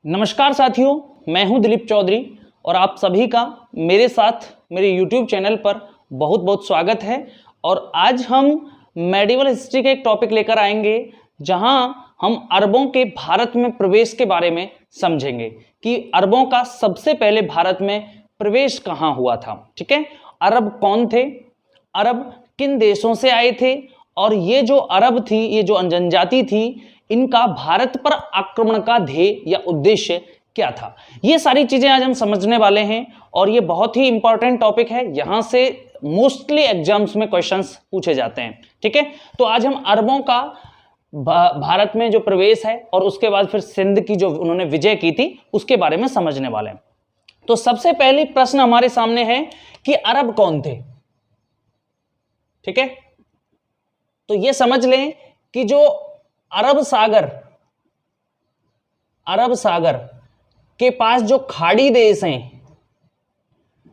नमस्कार साथियों, मैं हूं दिलीप चौधरी और आप सभी का मेरे साथ मेरे YouTube चैनल पर बहुत बहुत स्वागत है। और आज हम मेडिवल हिस्ट्री का एक टॉपिक लेकर आएंगे जहां हम अरबों के भारत में प्रवेश के बारे में समझेंगे कि अरबों का सबसे पहले भारत में प्रवेश कहां हुआ था। ठीक है, अरब कौन थे, अरब किन देशों से आए थे और ये जो अरब थी, ये जो जनजाति थी, इनका भारत पर आक्रमण का ध्येय या उद्देश्य क्या था। ये सारी चीजें आज हम समझने वाले हैं और ये बहुत ही इंपॉर्टेंट टॉपिक है। यहां से मोस्टली एग्जाम्स में क्वेश्चंस पूछे जाते हैं। ठीक है, तो आज हम अरबों का भारत में जो प्रवेश है और उसके बाद फिर सिंध की जो उन्होंने विजय की थी उसके बारे में समझने वाले हैं। तो सबसे पहले प्रश्न हमारे सामने है कि अरब कौन थे। ठीक है, तो ये समझ लें कि जो अरब सागर के पास जो खाड़ी देश हैं,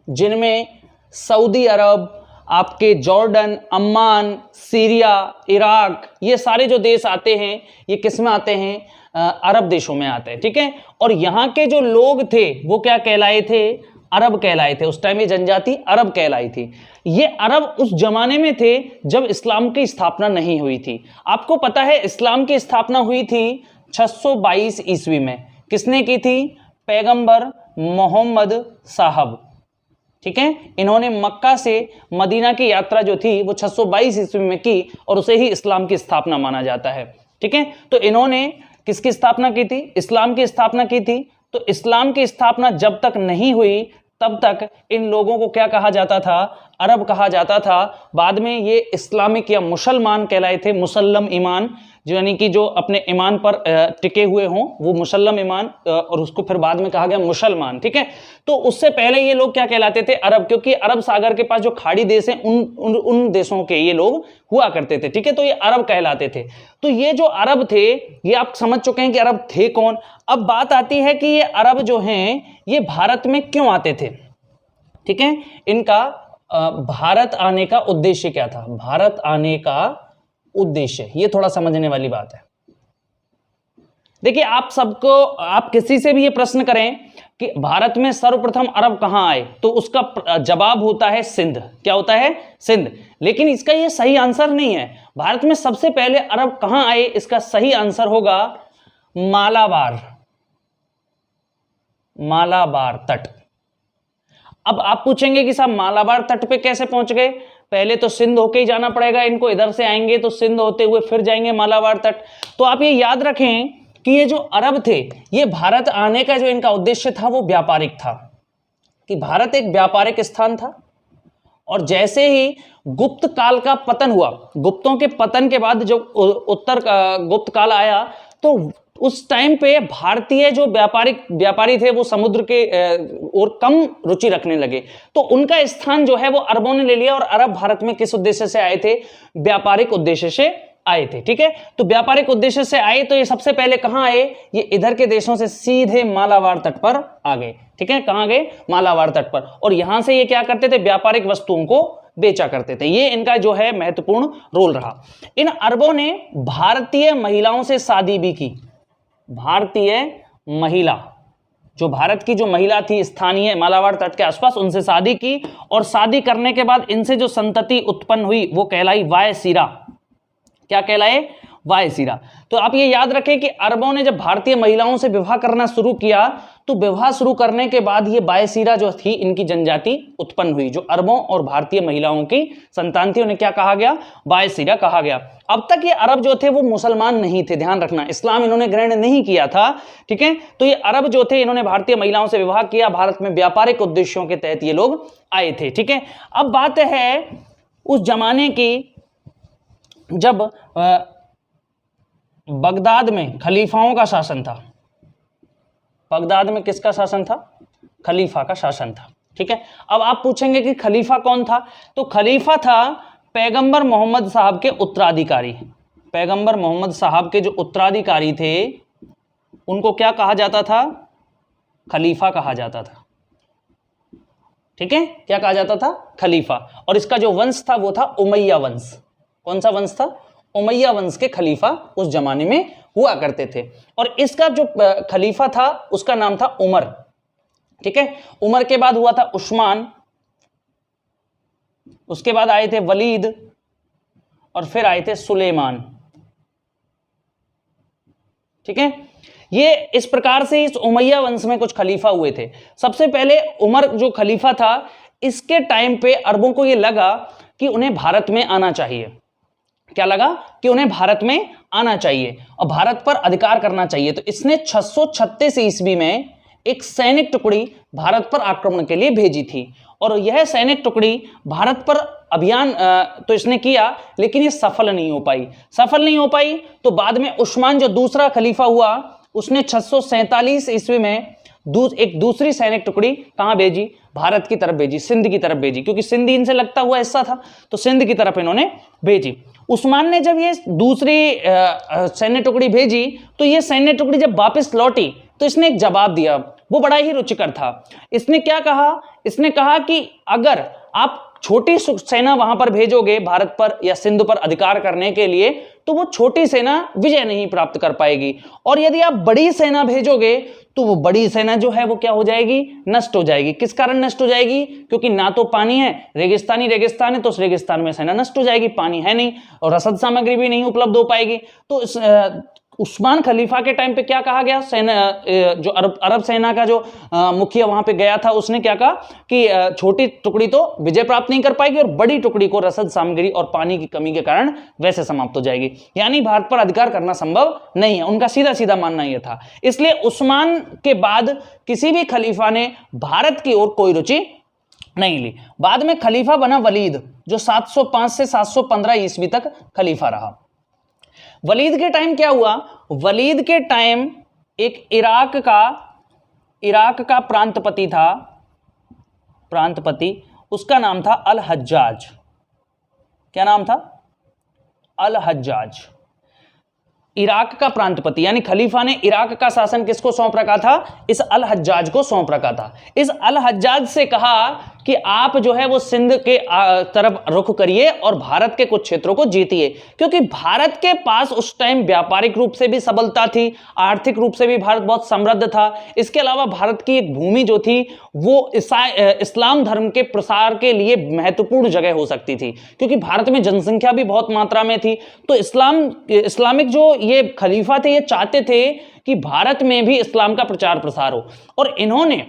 जिनमें सऊदी अरब, आपके जॉर्डन, अम्मान, सीरिया, इराक, ये सारे जो देश आते हैं, ये किस में आते हैं? अरब देशों में आते हैं। ठीक है, और यहां के जो लोग थे वो क्या कहलाए थे? अरब कहलाए थे। उस टाइम ये जनजाति अरब कहलाई थी। ये अरब उस जमाने में थे जब इस्लाम की स्थापना नहीं हुई थी। आपको पता है इस्लाम की स्थापना हुई थी 622 ईस्वी में। किसने की थी? पैगंबर मोहम्मद साहब। ठीक है, इन्होंने मक्का से मदीना की यात्रा जो थी वो 622 ईस्वी में की और उसे ही इस्लाम की स्थापना माना जाता है। ठीक है, तो इन्होंने किसकी स्थापना की थी? इस्लाम की स्थापना की थी। तो इस्लाम की स्थापना जब तक नहीं हुई तब तक इन लोगों को क्या कहा जाता था? अरब कहा जाता था। बाद में ये इस्लामिक या मुसलमान कहलाए थे। मुसल्लम ईमान, जो यानी कि जो अपने ईमान पर टिके हुए हों वो मुसल्लम ईमान, और उसको फिर बाद में कहा गया मुसलमान। ठीक है, तो उससे पहले ये लोग क्या कहलाते थे? अरब, क्योंकि अरब सागर के पास जो खाड़ी देश हैं उन देशों के ये लोग हुआ करते थे। ठीक है, तो ये अरब कहलाते थे। तो ये जो अरब थे, ये आप समझ चुके हैं कि अरब थे कौन। अब बात आती है कि ये अरब जो हैं ये भारत में क्यों आते थे। ठीक है, इनका भारत आने का उद्देश्य क्या था? भारत आने का उद्देश्य, ये थोड़ा समझने वाली बात है। देखिए, आप किसी से भी ये प्रश्न करें कि भारत में सर्वप्रथम अरब कहां आए, तो उसका जवाब होता है सिंध। क्या होता है? सिंध। लेकिन इसका ये सही आंसर नहीं है। भारत में सबसे पहले अरब कहां आए, इसका सही आंसर होगा मालाबार तट। अब आप पूछेंगे कि साहब मालाबार तट पे कैसे पहुंच गए? पहले तो सिंध होके ही जाना पड़ेगा इनको, इधर से आएंगे तो सिंध होते हुए फिर जाएंगे मालाबार तट। तो आप ये याद रखें कि ये जो अरब थे, ये भारत आने का जो इनका उद्देश्य था वो व्यापारिक था, कि भारत एक व्यापारिक स्थान था। और जैसे ही गुप्त काल का पतन हुआ, गुप्तों के पतन के बाद जो उत्तर गुप्त काल आया, तो उस टाइम पे भारतीय जो व्यापारी थे वो समुद्र के और कम रुचि रखने लगे। तो उनका स्थान जो है वो अरबों ने ले लिया। और अरब भारत में किस उद्देश्य से आए थे? व्यापारिक उद्देश्य से आए थे। ठीक है, तो व्यापारिक उद्देश्य से आए तो ये सबसे पहले कहां आए? ये इधर के देशों से सीधे मालाबार तट पर आ गए। ठीक है, कहां गए? मालाबार तट पर। और यहां से ये क्या करते थे? व्यापारिक वस्तुओं को बेचा करते थे। ये इनका जो है महत्वपूर्ण रोल रहा। इन अरबों ने भारतीय महिलाओं से शादी भी की। भारतीय महिला, जो भारत की जो महिला थी स्थानीय मालाबार तट के आसपास, उनसे शादी की। और शादी करने के बाद इनसे जो संतति उत्पन्न हुई वो कहलाई वायसीरा। क्या कहलाए? वायसीरा। तो आप ये याद रखें कि अरबों ने जब भारतीय महिलाओं से विवाह करना शुरू किया, तो विवाह शुरू करने के बाद ये वायसीरा जो थी इनकी जनजाति उत्पन्न हुई। जो अरबों और भारतीय महिलाओं की संतान थी उन्हें क्या कहा गया? वायसीरा कहा गया। अब तक ये अरब जो थे वो मुसलमान नहीं थे, ध्यान रखना, इस्लाम इन्होंने ग्रहण नहीं किया था। ठीक है, तो ये अरब जो थे इन्होंने भारतीय महिलाओं से विवाह किया। भारत में व्यापारिक उद्देश्यों के तहत ये लोग आए थे। ठीक है, अब बात है उस जमाने की जब बगदाद में खलीफाओं का शासन था। बगदाद में किसका शासन था? खलीफा का शासन था। ठीक है, अब आप पूछेंगे कि खलीफा कौन था? तो खलीफा था पैगंबर मोहम्मद साहब के उत्तराधिकारी। पैगंबर मोहम्मद साहब के जो उत्तराधिकारी थे उनको क्या कहा जाता था? खलीफा कहा जाता था। ठीक है, क्या कहा जाता था? खलीफा। और इसका जो वंश था वो था उमैया वंश। कौन सा वंश था? उमैया वंश के खलीफा उस जमाने में हुआ करते थे। और इसका जो खलीफा था उसका नाम था उमर। ठीक है, उमर के बाद हुआ था उस्मान, उसके बाद आए थे वलीद, और फिर आए थे सुलेमान। ठीक है, ये इस प्रकार से इस उमैया वंश में कुछ खलीफा हुए थे। सबसे पहले उमर जो खलीफा था, इसके टाइम पे अरबों को ये लगा कि उन्हें भारत में आना चाहिए। क्या लगा? कि उन्हें भारत में आना चाहिए और भारत पर अधिकार करना चाहिए। तो इसने 636 ईस्वी में एक सैनिक टुकड़ी भारत पर आक्रमण के लिए भेजी थी, और यह सैनिक टुकड़ी भारत पर अभियान तो इसने किया, लेकिन ये सफल नहीं हो पाई। तो बाद में उस्मान जो दूसरा खलीफा हुआ, उसने 647 ईस्वी में एक दूसरी सैनिक टुकड़ी कहां भेजी? भारत की तरफ भेजी, सिंध की तरफ भेजी, क्योंकि सिंध इनसे लगता हुआ हिस्सा था, तो सिंध की तरफ इन्होंने भेजी। उस्मान ने जब ये दूसरी सैन्य टुकड़ी भेजी, तो ये सैन्य टुकड़ी जब वापस लौटी तो इसने एक जवाब दिया, वो बड़ा ही रुचिकर था। इसने क्या कहा? इसने कहा कि अगर आप छोटी सेना वहां पर भेजोगे भारत पर या सिंध पर अधिकार करने के लिए, तो वो छोटी सेना विजय नहीं प्राप्त कर पाएगी, और यदि आप बड़ी सेना भेजोगे तो वो बड़ी सेना जो है वो क्या हो जाएगी? नष्ट हो जाएगी। किस कारण नष्ट हो जाएगी? क्योंकि ना तो पानी है, रेगिस्तान है, तो उस रेगिस्तान में सेना नष्ट हो जाएगी, पानी है नहीं और रसद सामग्री भी नहीं उपलब्ध हो पाएगी। तो उस्मान खलीफा के टाइम पे क्या कहा गया? सेना जो अरब सेना का जो मुखिया वहां पे गया था, उसने क्या कहा कि छोटी टुकड़ी तो विजय प्राप्त नहीं कर पाएगी और बड़ी टुकड़ी को रसद सामग्री और पानी की कमी के कारण वैसे समाप्त हो जाएगी, यानी भारत पर अधिकार करना संभव नहीं है। उनका सीधा सीधा मानना यह था। इसलिए उस्मान के बाद किसी भी खलीफा ने भारत की ओर कोई रुचि नहीं ली। बाद में खलीफा बना वलीद, जो 705 से 715 ईस्वी तक खलीफा रहा। वलीद के टाइम क्या हुआ? वलीद के टाइम एक इराक का प्रांतपति था, उसका नाम था अल हज्जाज। क्या नाम था? अल हज्जाज। इराक का प्रांतपति, यानी खलीफा ने इराक का शासन किसको सौंप रखा था? इस अल हज्जाज को सौंप रखा था। इस अल हज्जाज से कहा कि आप जो है वो सिंध के तरफ रुख करिए और भारत के कुछ क्षेत्रों को जीतिए, क्योंकि भारत के पास उस टाइम व्यापारिक रूप से भी सबलता थी, आर्थिक रूप से भी भारत बहुत समृद्ध था। इसके अलावा भारत की एक भूमि जो थी वो इस्लाम धर्म के प्रसार के लिए महत्वपूर्ण जगह हो सकती थी, क्योंकि भारत में जनसंख्या भी बहुत मात्रा में थी। तो इस्लामिक जो ये खलीफा थे, ये चाहते थे कि भारत में भी इस्लाम का प्रचार प्रसार हो, और इन्होंने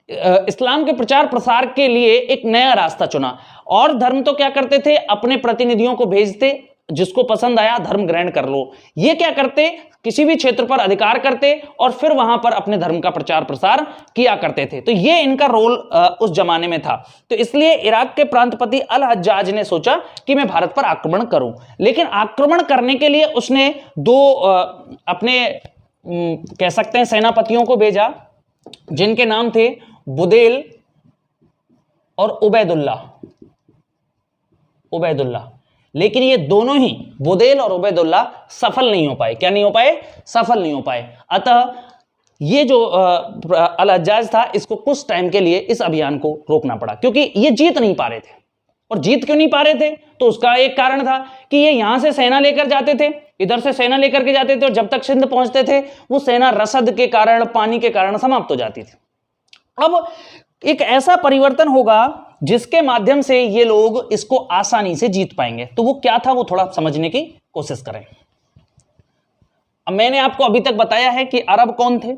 इस्लाम के प्रचार प्रसार के लिए एक नया रास्ता चुना। और धर्म तो क्या करते थे? अपने प्रतिनिधियों को भेजते, जिसको पसंद आया धर्म ग्रहण कर लो। ये क्या करते? किसी भी क्षेत्र पर अधिकार करते और फिर वहां पर अपने धर्म का प्रचार प्रसार किया करते थे। तो ये इनका रोल उस जमाने में था। तो इसलिए इराक के प्रांतपति अल हज्जाज ने सोचा कि मैं भारत पर आक्रमण करूं, लेकिन आक्रमण करने के लिए उसने दो अपने कह सकते हैं सेनापतियों को भेजा, जिनके नाम थे बुदेल और उबैदुल्लाह। लेकिन ये दोनों ही, बुदेल और उबैदुल्लाह, सफल नहीं हो पाए। क्या नहीं हो पाए? सफल नहीं हो पाए। अतः ये जो अल हज्जाज था, इसको कुछ टाइम के लिए इस अभियान को रोकना पड़ा, क्योंकि ये जीत नहीं पा रहे थे। और जीत क्यों नहीं पा रहे थे? तो उसका एक कारण था कि ये यहां से सेना लेकर जाते थे, इधर से सेना लेकर के जाते थे, और जब तक सिंध पहुंचते थे वो सेना रसद के कारण, पानी के कारण समाप्त हो जाती थी। अब एक ऐसा परिवर्तन होगा जिसके माध्यम से ये लोग इसको आसानी से जीत पाएंगे। तो वो क्या था, वो थोड़ा समझने की कोशिश करें। अब मैंने आपको अभी तक बताया है कि अरब कौन थे,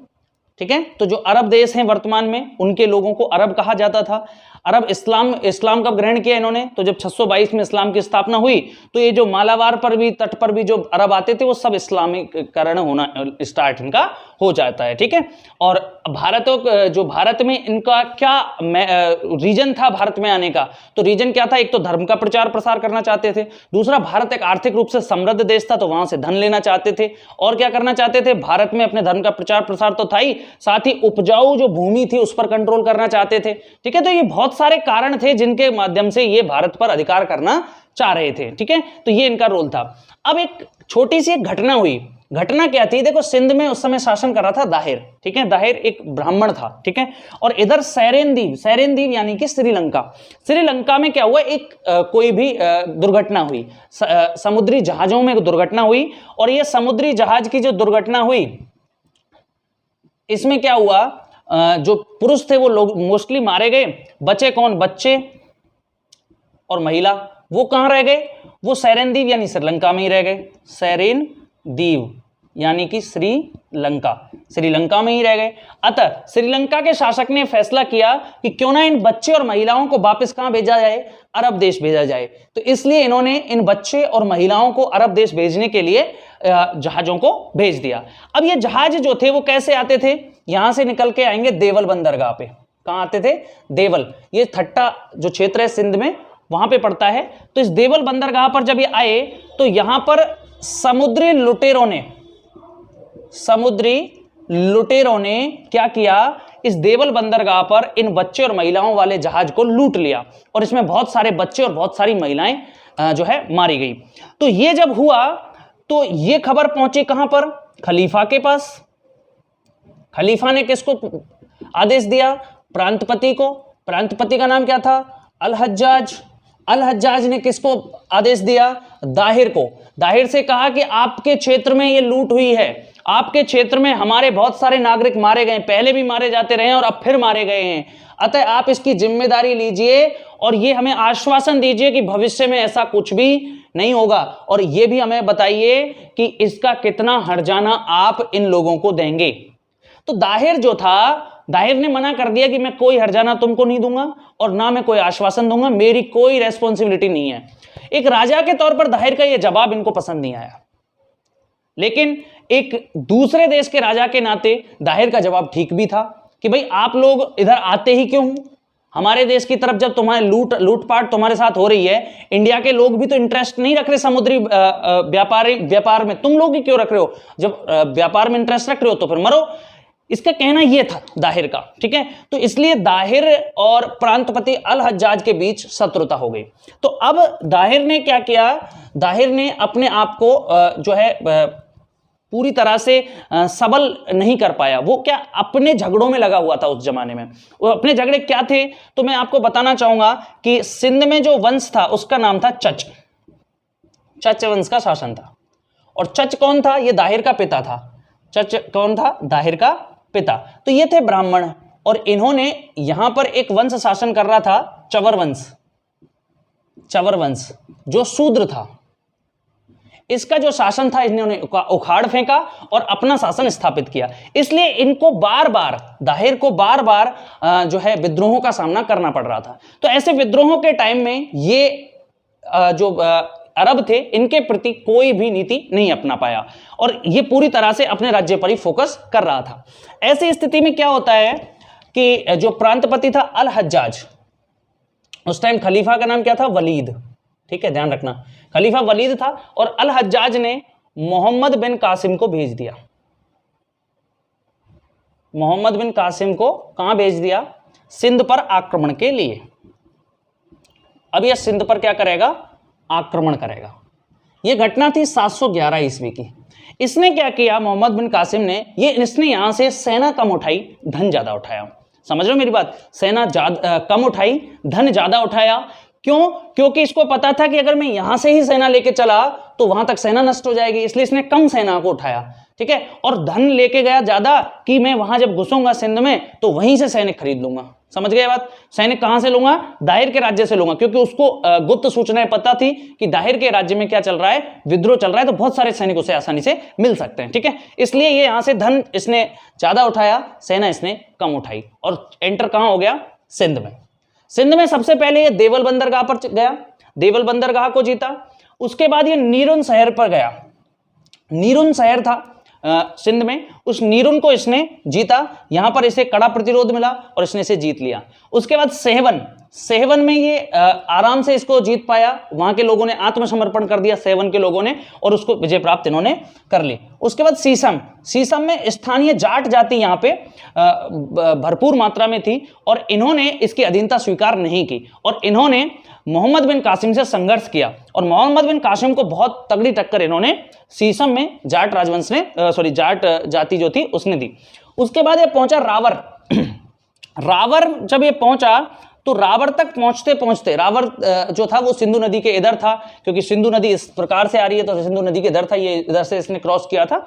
ठीक है? तो जो अरब देश हैं वर्तमान में, उनके लोगों को अरब कहा जाता था। अरब इस्लाम कब ग्रहण किया इन्होंने? तो जब 622 में इस्लाम की स्थापना हुई, तो ये जो मालाबार पर भी, तट पर भी जो अरब आते थे, वो सब इस्लामीकरण होना स्टार्ट इनका हो जाता है, ठीक है? और भारत में इनका क्या रीजन था भारत में आने का? तो रीजन क्या था? एक तो धर्म का प्रचार प्रसार करना चाहते थे, दूसरा भारत एक आर्थिक रूप से समृद्ध देश था, तो वहां से धन लेना चाहते थे, और क्या करना चाहते थे? भारत में अपने धर्म का प्रचार प्रसार तो था ही, साथ ही उपजाऊ जो भूमि थी उस पर कंट्रोल करना चाहते थे, ठीक है? तो ये बहुत सारे कारण थे जिनके माध्यम से ये भारत पर अधिकार करना चाह रहे थे, ठीक है? तो ये इनका रोल था। अब एक छोटी सी घटना हुई घटना क्या थी, देखो सिंध में उस समय शासन कर रहा था दाहिर, ठीक है, दाहिर एक ब्राह्मण था, ठीक है। और इधर सैरेन द्वीप यानी कि श्रीलंका, श्रीलंका में क्या हुआ, एक कोई भी दुर्घटना हुई, समुद्री जहाजों में दुर्घटना हुई, और ये समुद्री जहाज की जो दुर्घटना हुई इसमें क्या हुआ, जो पुरुष थे वो लोग मोस्टली मारे गए, बचे कौन, बच्चे और महिला, वो कहां रह गए, वो सैरेन द्वीप यानी श्रीलंका में ही रह गए, सैरेन द्वीप यानी कि श्रीलंका में ही रह गए। अतः श्रीलंका के शासक ने फैसला किया कि क्यों ना इन बच्चे और महिलाओं को वापस कहां भेजा जाए, अरब देश भेजा जाए। तो इसलिए इन्होंने इन बच्चे और महिलाओं को अरब देश भेजने के लिए जहाजों को भेज दिया। अब ये जहाज जो थे वो कैसे आते थे, यहां से निकल के आएंगे देवल बंदरगाह पे। कहां आते थे, देवल, ये ठट्टा जो क्षेत्र है सिंध में वहां पे पड़ता है। तो इस देवल बंदरगाह पर जब ये आए तो यहां पर समुद्री लुटेरों ने क्या किया, इस देवल बंदरगाह पर इन बच्चे और महिलाओं वाले जहाज को लूट लिया, और इसमें बहुत सारे बच्चे और बहुत सारी महिलाएं जो है मारी गई। तो ये जब हुआ तो ये खबर पहुंची कहां पर, खलीफा के पास। खलीफा ने किसको आदेश दिया, प्रांतपति को। प्रांतपति का नाम क्या था, अल हज्जाज। अल हज्जाज ने किसको आदेश दिया, दाहिर को। दाहिर से कहा कि आपके क्षेत्र में ये लूट हुई है, आपके क्षेत्र में हमारे बहुत सारे नागरिक मारे गए, पहले भी मारे जाते रहे और अब फिर मारे गए हैं, अतः आप इसकी जिम्मेदारी लीजिए और ये हमें आश्वासन दीजिए कि भविष्य में ऐसा कुछ भी नहीं होगा, और ये भी हमें बताइए कि इसका कितना हर्जाना आप इन लोगों को देंगे। तो दाहिर जो था, दाहिर ने मना कर दिया कि मैं कोई हर्जाना तुमको नहीं दूंगा और ना मैं कोई आश्वासन दूंगा, मेरी कोई रेस्पॉन्सिबिलिटी नहीं है। एक राजा के तौर पर दाहिर का यह जवाब इनको पसंद नहीं आया, लेकिन एक दूसरे देश के राजा के नाते दाहिर का जवाब ठीक भी था कि भाई आप लोग इधर आते ही क्यों, हमारे देश की तरफ जब तुम्हारे लूटपाट तुम्हारे साथ हो रही है, इंडिया के लोग भी तो इंटरेस्ट नहीं रख रहे समुद्री व्यापार में, तुम लोग ही क्यों रख रहे हो, जब व्यापार में इंटरेस्ट रख रहे हो तो फिर मरो। इसका कहना यह था दाहिर का, ठीक है। तो इसलिए दाहिर और प्रांतपति अल हज्जाज के बीच शत्रुता हो गई। तो अब दाहिर ने क्या किया, दाहिर ने अपने आप को जो है पूरी तरह से सबल नहीं कर पाया, वो क्या अपने झगड़ों में लगा हुआ था उस जमाने में। वो अपने झगड़े क्या थे, तो मैं आपको बताना चाहूंगा कि सिंध में जो वंश था उसका नाम था चच। चच वंश का शासन था, और चच कौन था, ये दाहिर का पिता था। चच कौन था, दाहिर का पिता। तो ये थे ब्राह्मण, और इन्होंने यहां पर एक वंश शासन कर रहा था, चवर वंश जो शूद्र था। इसका जो शासन था इन्होंने उखाड़ फेंका और अपना शासन स्थापित किया। इसलिए इनको बार बार, दाहिर को बार बार जो है विद्रोहों का सामना करना पड़ रहा था। तो ऐसे विद्रोहों के टाइम में ये जो अरब थे, इनके प्रति कोई भी नीति नहीं अपना पाया, और ये पूरी तरह से अपने राज्य पर ही फोकस कर रहा था। ऐसी स्थिति में क्या होता है कि जो प्रांतपति था अल हज्जाज, उस टाइम खलीफा का नाम क्या था, वलीद, ठीक है, ध्यान रखना, खलीफा वलीद था, और अल हज्जाज ने मोहम्मद बिन कासिम को भेज दिया। मोहम्मद बिन कासिम को कहां भेज दिया, सिंध पर आक्रमण के लिए। अब यह सिंध पर क्या करेगा, आक्रमण करेगा। यह घटना थी 711 ईस्वी की। इसने क्या किया, मोहम्मद बिन कासिम ने, इसने यहां से सेना कम उठाई, धन ज्यादा उठाया। समझ रहे हो मेरी बात, सेना कम उठाई, धन ज्यादा उठाया। क्यों, क्योंकि इसको पता था कि अगर मैं यहां से ही सेना लेके चला तो वहां तक सेना नष्ट हो जाएगी, इसलिए इसने कम सेना को उठाया, ठीक है, और धन लेके गया ज्यादा कि मैं वहां जब घुसूंगा सिंध में तो वहीं से सैनिक खरीद लूंगा। समझ गए बात, सैनिक कहां से लूंगा, दाहिर के राज्य से लूंगा, क्योंकि उसको गुप्त सूचनाएं पता थी कि दाहिर के राज्य में क्या चल रहा है, विद्रोह चल रहा है, तो बहुत सारे सैनिक उसे आसानी से मिल सकते हैं, ठीक है। इसलिए ये यहां से धन इसने ज्यादा उठाया, सेना इसने कम उठाई, और एंटर कहां हो गया, सिंध में। सिंध में सबसे पहले ये देवल बंदरगाह पर गया, देवल बंदरगाह को जीता। उसके बाद ये नीरुन शहर पर गया। नीरुन शहर था सिंध में, उस नीरुन को इसने जीता, यहां पर इसे कड़ा प्रतिरोध मिला और इसने इसे जीत लिया। उसके बाद सेहवन में ये आराम से इसको जीत पाया, वहां के लोगों ने आत्मसमर्पण कर दिया, सेहवन के लोगों ने, और उसको विजय प्राप्त इन्होंने कर ली। उसके बाद सीसम में स्थानीय जाट जाति यहां पे भरपूर मात्रा में थी, और इन्होंने इसकी अधीनता स्वीकार नहीं की, और इन्होंने मोहम्मद बिन कासिम से संघर्ष किया और मोहम्मद बिन कासिम को बहुत तगड़ी टक्कर इन्होंने सीसम में जाट राजवंश ने जाट जाति जो थी उसने दी। उसके बाद ये पहुंचा रावर। रावर जब ये पहुंचा तो रावर तक पहुंचते पहुंचते, रावर जो था वो सिंधु नदी के इधर था, क्योंकि सिंधु नदी इस प्रकार से आ रही है तो सिंधु नदी के इधर था, ये इधर से इसने क्रॉस किया था।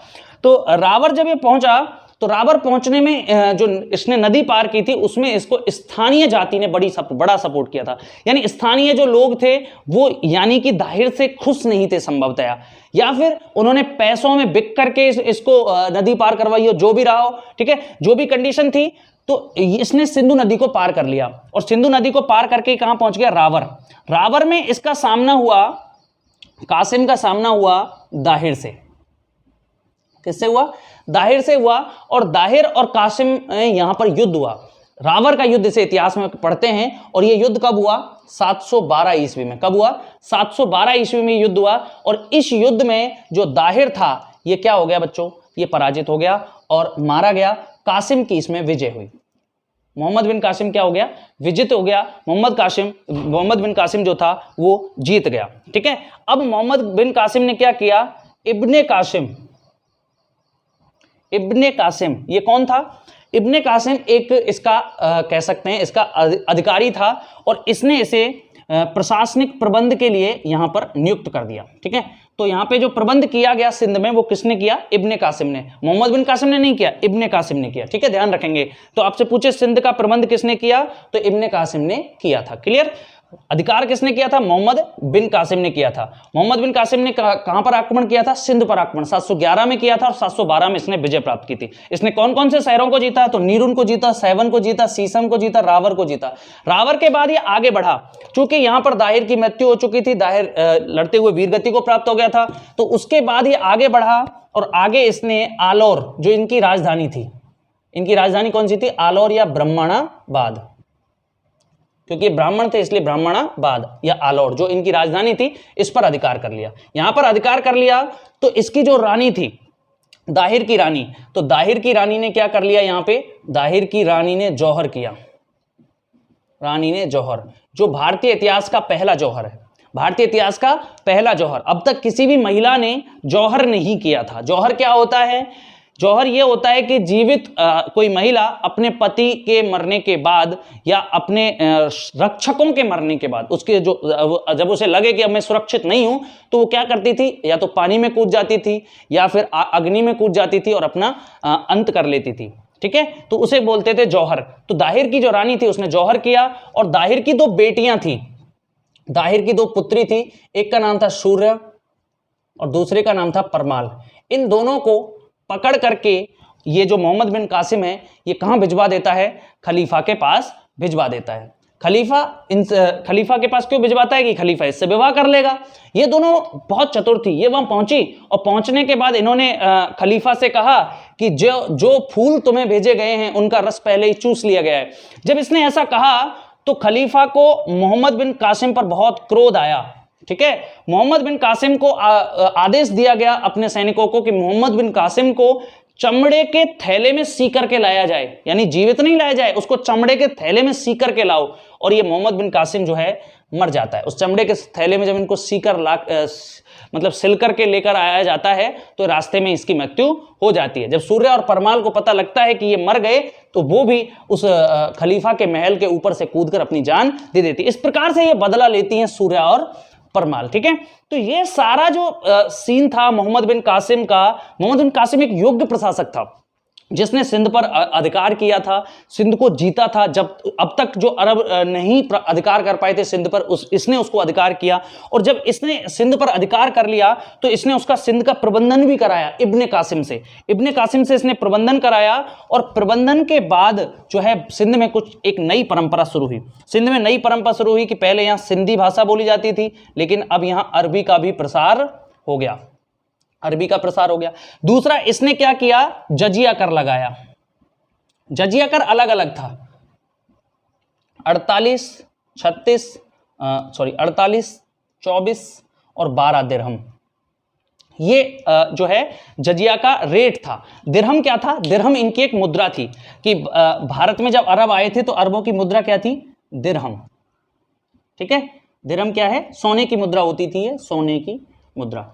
तो रावर जब ये पहुंचा तो रावर पहुंचने में जो इसने नदी पार की थी उसमें इसको स्थानीय जाति ने बड़ा सपोर्ट किया था। यानी स्थानीय जो लोग थे वो यानी कि दाहिर से खुश नहीं थे संभवतया, या फिर उन्होंने पैसों में बिक करके इसको नदी पार करवाई हो, जो भी रहा हो, ठीक है, जो भी कंडीशन थी। तो इसने सिंधु नदी को पार कर लिया और सिंधु नदी को पार करके कहां पहुंच गया? रावर। रावर में इसका सामना हुआ, कासिम का सामना हुआ दाहिर से। किससे हुआ? दाहिर से हुआ। और दाहिर और कासिम यहां पर युद्ध हुआ। रावर का युद्ध से इतिहास में पढ़ते हैं और यह युद्ध कब हुआ? 712 ईस्वी में। कब हुआ? 712 ईस्वी में युद्ध हुआ। और इस युद्ध में जो दाहिर था यह क्या हो गया बच्चों? यह पराजित हो गया और मारा गया। कासिम की इसमें विजय हुई। मोहम्मद बिन कासिम क्या हो गया? विजित हो गया। मोहम्मद बिन कासिम जो था वो जीत गया। ठीक है, अब मोहम्मद बिन कासिम ने क्या किया? इब्ने कासिम ये कौन था? इब्ने कासिम एक इसका कह सकते हैं इसका अधिकारी था और इसने इसे प्रशासनिक प्रबंध के लिए यहां पर नियुक्त कर दिया। ठीक है, तो यहां पे जो प्रबंध किया गया सिंध में वो किसने किया? इब्ने कासिम ने। मोहम्मद बिन कासिम ने नहीं किया, इब्ने कासिम ने किया। ठीक है, ध्यान रखेंगे। तो आपसे पूछे सिंध का प्रबंध किसने किया? तो इब्ने कासिम ने किया था। क्लियर? अधिकार किसने किया था? मोहम्मद बिन कासिम ने किया था। मोहम्मद बिन कासिम ने कहां पर आक्रमण किया था? सिंध पर आक्रमण 711 में किया था और 712 में इसने विजय प्राप्त की थी। इसने कौन कौन से शहरों को जीता? तो नीरून को जीता, सैवन को जीता, सीसम को जीता, रावर को जीता। रावर के बाद ये आगे बढ़ा, चूंकि यहां पर दाहिर की मृत्यु हो चुकी थी, दाहिर लड़ते हुए वीरगति को प्राप्त हो गया था, तो उसके बाद ये आगे बढ़ा और आगे इसने आलोर जो इनकी राजधानी थी, इनकी राजधानी कौन सी थी? आलोर या ब्राह्मणाबाद, क्योंकि ब्राह्मण थे इसलिए ब्राह्मणाबाद या आलोर जो इनकी राजधानी थी, इस पर अधिकार कर लिया। यहां पर अधिकार कर लिया तो इसकी जो रानी थी दाहिर की रानी, तो दाहिर की रानी ने क्या कर लिया? यहां पे दाहिर की रानी ने जौहर किया। रानी ने जौहर, जो भारतीय इतिहास का पहला जौहर है, भारतीय इतिहास का पहला जौहर। अब तक किसी भी महिला ने जौहर नहीं किया था। जौहर क्या होता है? जौहर यह होता है कि जीवित कोई महिला अपने पति के मरने के बाद या अपने रक्षकों के मरने के बाद, उसके जो जब उसे लगे कि अब मैं सुरक्षित नहीं हूं, तो वो क्या करती थी? या तो पानी में कूद जाती थी या फिर अग्नि में कूद जाती थी और अपना अंत कर लेती थी। ठीक है, तो उसे बोलते थे जौहर। तो दाहिर की जो रानी थी उसने जौहर किया और दाहिर की 2 बेटियां थी, दाहिर की 2 पुत्री थी, एक का नाम था सूर्य और दूसरे का नाम था परमाल। इन दोनों को पकड़ करके ये जो मोहम्मद बिन कासिम है ये कहां भिजवा देता है? खलीफा के पास भिजवा देता है। खलीफा के पास क्यों भिजवाता है? कि खलीफा इससे विवाह कर लेगा। ये दोनों बहुत चतुर थी। ये वहां पहुंची और पहुंचने के बाद इन्होंने खलीफा से कहा कि जो फूल तुम्हें भेजे गए हैं उनका रस पहले ही चूस लिया गया है। जब इसने ऐसा कहा तो खलीफा को मोहम्मद बिन कासिम पर बहुत क्रोध आया। ठीक है, मोहम्मद बिन कासिम को आदेश दिया गया अपने सैनिकों को कि मोहम्मद बिन कासिम को चमड़े के थैले में सी करके लाया जाए, यानी जीवित नहीं लाया जाए, उसको चमड़े के थैले में सी करके लाओ। और ये मोहम्मद बिन कासिम जो है मर जाता है। उस चमड़े के थैले में जब इनको मतलब सिल करके लेकर आया जाता है तो रास्ते में इसकी मृत्यु हो जाती है। जब सूर्य और परमाल को पता लगता है कि ये मर गए तो वो भी उस खलीफा के महल के ऊपर से कूदकर अपनी जान दे देती है। इस प्रकार से ये बदला लेती हैं सूर्य और परमाल। ठीक है, तो ये सारा जो सीन था मोहम्मद बिन कासिम का। मोहम्मद बिन कासिम एक योग्य प्रशासक था जिसने सिंध पर अधिकार किया था, सिंध को जीता था। जब अब तक जो अरब नहीं अधिकार कर पाए थे सिंध पर, इसने उसको अधिकार किया। और जब इसने सिंध पर अधिकार कर लिया तो इसने उसका सिंध का प्रबंधन भी कराया इब्ने कासिम से। इब्ने कासिम से इसने प्रबंधन कराया और प्रबंधन के बाद जो है सिंध में एक नई परंपरा शुरू हुई। सिंध में नई परंपरा शुरू हुई कि पहले यहाँ सिंधी भाषा बोली जाती थी, लेकिन अब यहाँ अरबी का भी प्रसार हो गया। अरबी का प्रसार हो गया। दूसरा, इसने क्या किया? जजिया कर लगाया। जजिया कर अलग अलग था। 48, 24 और 12 दिरहम, ये जो है जजिया का रेट था। दिरहम क्या था? दिरहम इनकी एक मुद्रा थी कि भारत में जब अरब आए थे तो अरबों की मुद्रा क्या थी? दिरहम। ठीक है, दिरहम क्या है? सोने की मुद्रा होती थी, ये सोने की मुद्रा,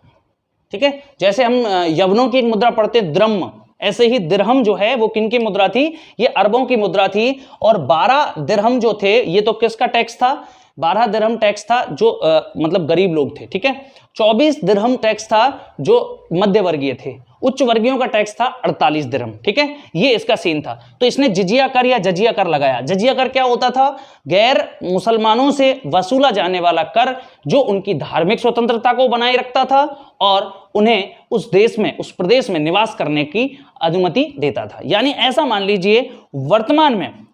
ठीक है। जैसे हम यवनों की एक मुद्रा पढ़ते द्रह्म, ऐसे ही दिरहम जो है वो किनकी मुद्रा थी? ये अरबों की मुद्रा थी। और 12 दिरहम जो थे ये तो किसका टैक्स था? 12 दिरहम टैक्स था जो मतलब गरीब लोग थे, ठीक है। 24 दिरहम टैक्स था जो मध्य वर्गीय थे। उच्च वर्गीयों का टैक्स था 48 दिरहम, ठीक है। ये इसका सीन था। तो इसने जिजिया कर या जजिया कर लगाया। जजिया कर क्या होता था? गैर मुसलमानों से वसूला जाने वाला कर जो उनकी धार्मिक स्वतंत्रता को बनाए रखता था और उन्हें उस देश में, उस प्रदेश में निवास करने की अनुमति देता था। यानी ऐसा मान लीजिए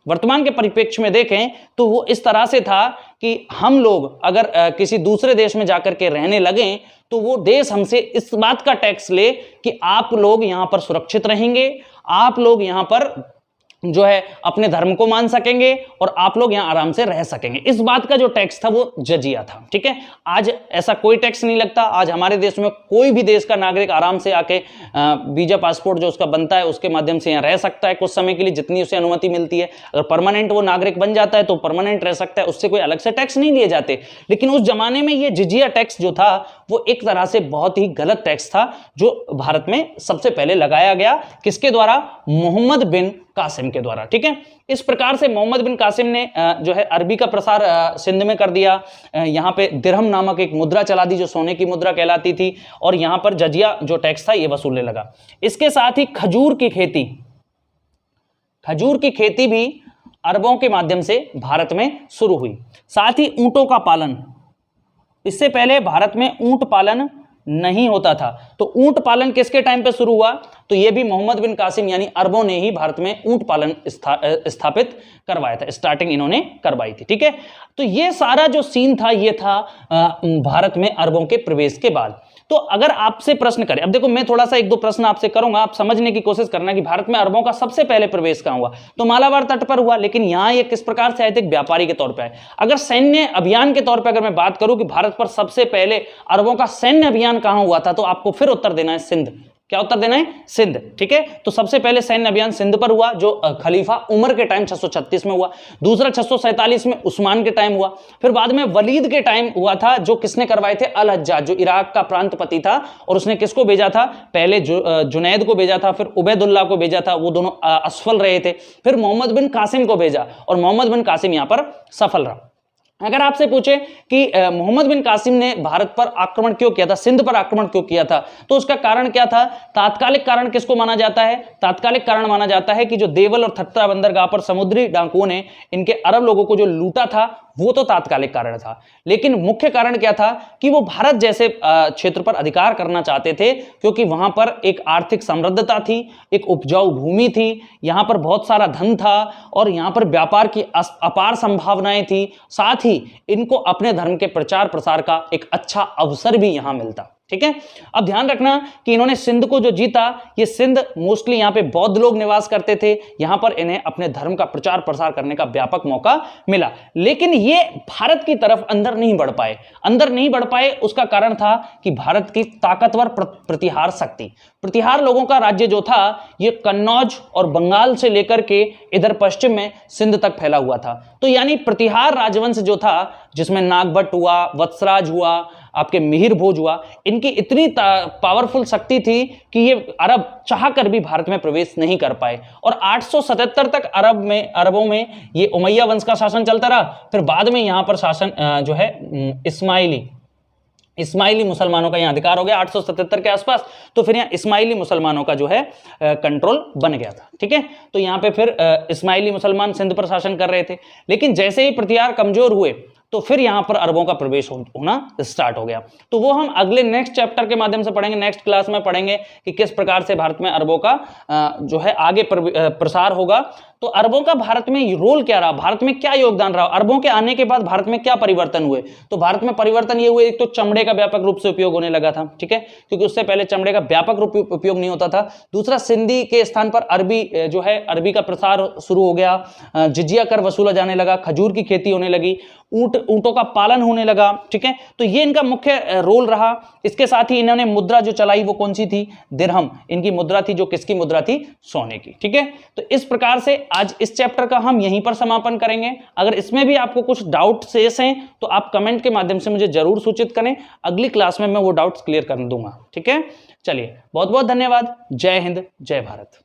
वर्तमान के परिप्रेक्ष्य में देखें तो वो इस तरह से था कि हम लोग अगर किसी दूसरे देश में जाकर के रहने लगें तो वो देश हमसे इस बात का टैक्स ले कि आप लोग यहां पर सुरक्षित रहेंगे, आप लोग यहां पर जो है अपने धर्म को मान सकेंगे और आप लोग यहां आराम से रह सकेंगे। इस बात का जो टैक्स था वो जजिया था, ठीक है। आज ऐसा कोई टैक्स नहीं लगता। आज हमारे देश में कोई भी देश का नागरिक आराम से आके वीजा पासपोर्ट जो उसका बनता है उसके माध्यम से यहां रह सकता है कुछ समय के लिए, जितनी उसे अनुमति मिलती है। अगर परमानेंट वो नागरिक बन जाता है तो परमानेंट रह सकता है, उससे कोई अलग से टैक्स नहीं लिए जाते। लेकिन उस जमाने में ये जिजिया टैक्स जो था वो एक तरह से बहुत ही गलत टैक्स था जो भारत में सबसे पहले लगाया गया। किसके द्वारा? मोहम्मद बिन कासिम के द्वारा, ठीक है। इस प्रकार से मोहम्मद बिन कासिम ने जो है अरबी का प्रसार सिंध में कर दिया। यहां पे दिरहम नामक एक मुद्रा चला दी जो सोने की मुद्रा कहलाती थी और यहां पर जजिया जो टैक्स था ये वसूलने लगा। इसके साथ ही खजूर की खेती भी अरबों के माध्यम से भारत में शुरू हुई। साथ ही ऊंटों का पालन, इससे पहले भारत में ऊंट पालन नहीं होता था। तो ऊंट पालन किसके टाइम पे शुरू हुआ? तो यह भी मोहम्मद बिन कासिम यानी अरबों ने ही भारत में ऊंट पालन स्थापित करवाया था। स्टार्टिंग इन्होंने करवाई थी, ठीक है। तो ये सारा जो सीन था ये था भारत में अरबों के प्रवेश के बाद। तो अगर आपसे प्रश्न करें, अब देखो मैं थोड़ा सा 1-2 प्रश्न आपसे करूंगा, आप समझने की कोशिश करना कि भारत में अरबों का सबसे पहले प्रवेश कहां हुआ? तो मालाबार तट पर हुआ। लेकिन यहां ये किस प्रकार से आए थे? व्यापारी के तौर पर आए। अगर सैन्य अभियान के तौर पर अगर मैं बात करूं कि भारत पर सबसे पहले अरबों का सैन्य अभियान कहां हुआ था, तो आपको फिर उत्तर देना है सिंध। क्या उत्तर देना है? सिंध, ठीक है। तो सबसे पहले सैन्य अभियान सिंध पर हुआ जो खलीफा उमर के टाइम 636 में हुआ। दूसरा 647 में उस्मान के टाइम हुआ। फिर बाद में वलीद के टाइम हुआ था जो किसने करवाए थे? अल हज्जाज, जो इराक का प्रांतपति था और उसने किसको भेजा था? पहले जुनैद को भेजा था, फिर उबैदुल्लाह को भेजा था, वो दोनों असफल रहे थे। फिर मोहम्मद बिन कासिम को भेजा और मोहम्मद बिन कासिम यहां पर सफल रहा। अगर आपसे पूछे कि मोहम्मद बिन कासिम ने भारत पर आक्रमण क्यों किया था, सिंध पर आक्रमण क्यों किया था, तो उसका कारण क्या था? तात्कालिक कारण किसको माना जाता है? तात्कालिक कारण माना जाता है कि जो देवल और थत्ता बंदरगाह पर समुद्री डाकुओं ने इनके अरब लोगों को जो लूटा था वो तो तात्कालिक कारण था। लेकिन मुख्य कारण क्या था कि वो भारत जैसे क्षेत्र पर अधिकार करना चाहते थे क्योंकि वहां पर एक आर्थिक समृद्धता थी, एक उपजाऊ भूमि थी, यहां पर बहुत सारा धन था और यहां पर व्यापार की अपार संभावनाएं थी। साथ ही इनको अपने धर्म के प्रचार प्रसार का एक अच्छा अवसर भी यहां मिलता, ठीक है। अब ध्यान रखना कि इन्होंने सिंध को जो जीता, ये सिंध मोस्टली यहां पे बौद्ध लोग निवास करते थे, यहां पर इन्हें अपने धर्म का प्रचार प्रसार करने का व्यापक मौका मिला। लेकिन ये भारत की तरफ अंदर नहीं बढ़ पाए। उसका कारण था कि भारत की ताकतवर प्रतिहार शक्ति, प्रतिहार लोगों का राज्य जो था ये कन्नौज और बंगाल से लेकर के इधर पश्चिम में सिंध तक फैला हुआ था। तो यानी प्रतिहार राजवंश जो था जिसमें नागभट्ट हुआ, वत्सराज हुआ, आपके मिहिर भोज हुआ, इनकी इतनी पावरफुल शक्ति थी कि ये अरब चाहकर भी भारत में प्रवेश नहीं कर पाए। और 877 तक अरबों में ये उमैया वंश का शासन चलता रहा। फिर बाद में यहां पर शासन जो है इस्माइली मुसलमानों का यहां अधिकार हो गया 877 के आसपास। तो फिर यहां इस्माइली मुसलमानों का जो है कंट्रोल बन गया था, ठीक है। तो यहां पे फिर इस्माइली मुसलमान सिंध पर शासन कर रहे थे। लेकिन जैसे ही प्रतिहार कमजोर हुए तो फिर यहां पर अरबों का प्रवेश होना स्टार्ट हो गया। तो वो हम अगले नेक्स्ट चैप्टर के माध्यम से पढ़ेंगे, नेक्स्ट क्लास में पढ़ेंगे कि किस प्रकार से भारत में अरबों का जो है आगे प्रसार होगा। तो अरबों का भारत में रोल क्या रहा, भारत में क्या योगदान रहा, अरबों के आने के बाद भारत में क्या परिवर्तन हुए। तो भारत में परिवर्तन ये हुए, एक तो चमड़े का व्यापक रूप से उपयोग होने लगा था, ठीक है, क्योंकि उससे पहले चमड़े का व्यापक रूप उपयोग नहीं होता था। दूसरा, सिंधी के स्थान पर अरबी जो है अरबी का प्रसार शुरू हो गया, जिजिया कर वसूला जाने लगा, खजूर की खेती होने लगी, ऊंटों का पालन होने लगा, ठीक है। तो ये इनका मुख्य रोल रहा। इसके साथ ही इन्होंने मुद्रा जो चलाई वो कौन सी थी? दिरहम इनकी मुद्रा थी, जो किसकी मुद्रा थी? सोने की, ठीक है। तो इस प्रकार से आज इस चैप्टर का हम यहीं पर समापन करेंगे। अगर इसमें भी आपको कुछ डाउट शेष हैं तो आप कमेंट के माध्यम से मुझे जरूर सूचित करें, अगली क्लास में मैं वो डाउट्स क्लियर कर दूंगा। ठीक है, चलिए बहुत बहुत धन्यवाद। जय हिंद, जय भारत।